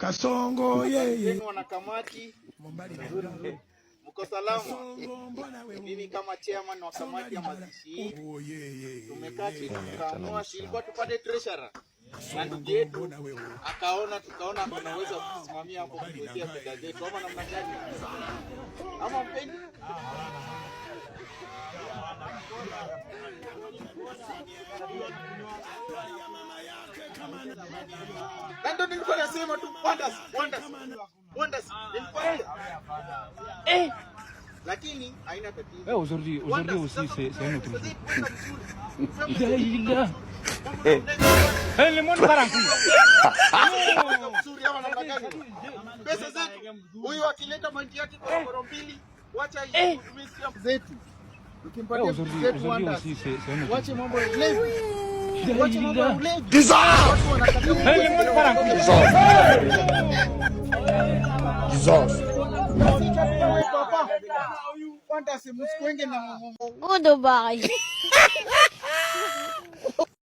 Kasongo yeye. Wanakamati mko salama? Mimi kama chairman wa kamati ya mazishi hii tumekaa chini tukaamua ilikuwa tupate treasurer na ndugu yetu akaona tunaweza kusimamia hapo kutuwekea fedha zetu ama namna gani ama mpeni ndio nilikuwa nasema tu wonders lakini haina tatizo. Aujourd'hui aussi c'est un autre jour. Le monde part en couille. Pesa zetu huyu akileta manti yake kwa koro mbili wacha itumie zetu. Ukimpatia zetu wonders. Wacha mambo ya levi. Wacha mambo ya levi. Le monde part en couille. Papa, wonders msikwenge na Goodbye.